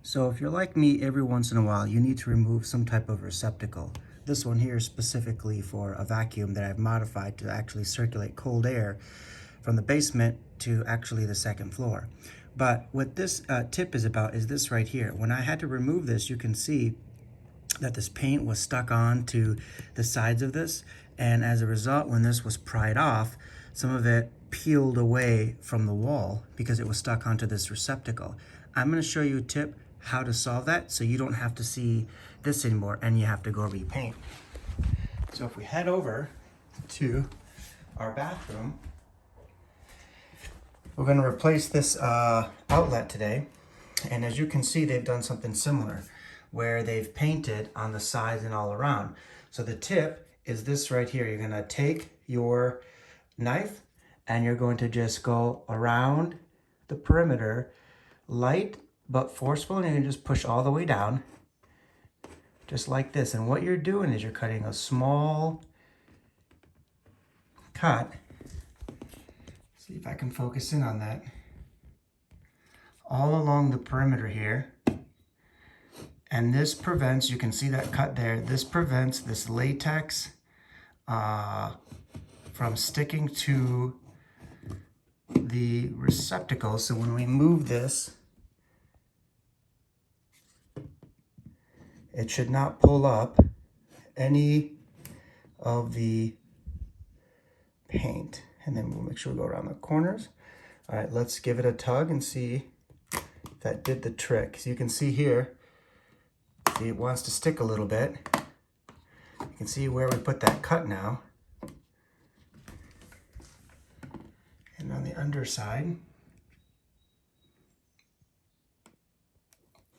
So if you're like me, every once in a while, you need to remove some type of receptacle. This one here is specifically for a vacuum that I've modified to actually circulate cold air from the basement to actually the second floor. But what this tip is about is this right here. When I had to remove this, you can see that this paint was stuck on to the sides of this. And as a result, when this was pried off, some of it peeled away from the wall because it was stuck onto this receptacle. I'm going to show you a tip how to solve that so you don't have to see this anymore and you have to go repaint. So if we head over to our bathroom, we're going to replace this outlet today. And as you can see, they've done something similar where they've painted on the sides and all around. So the tip is this right here. You're going to take your knife and you're going to just go around the perimeter, light but forceful, and you can just push all the way down, just like this. And what you're doing is you're cutting a small cut. See if I can focus in on that. All along the perimeter here. And this prevents, you can see that cut there, this prevents this latex from sticking to the receptacle. So when we move this, it should not pull up any of the paint. And then we'll make sure we go around the corners. All right, let's give it a tug and see if that did the trick. So you can see here, it wants to stick a little bit. You can see where we put that cut now. And on the underside,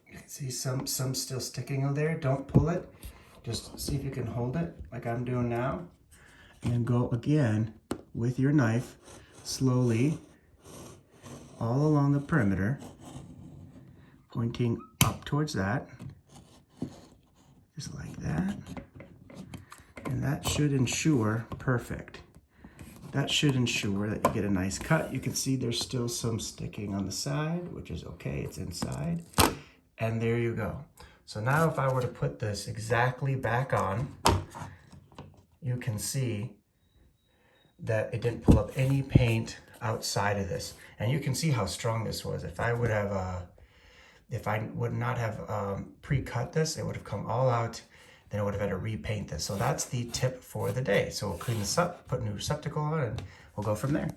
you can see some still sticking in there. Don't pull it. Just see if you can hold it like I'm doing now. And then go again with your knife slowly all along the perimeter, pointing up towards that. Just like that. And that should ensure, perfect. That should ensure that you get a nice cut. You can see there's still some sticking on the side, which is okay, it's inside. And there you go. So now if I were to put this exactly back on, you can see that it didn't pull up any paint outside of this. And you can see how strong this was. If I would not have pre-cut this, it would have come all out. Then I would have had to repaint this. So that's the tip for the day. So we'll clean this up, put a new receptacle on, and we'll go from there.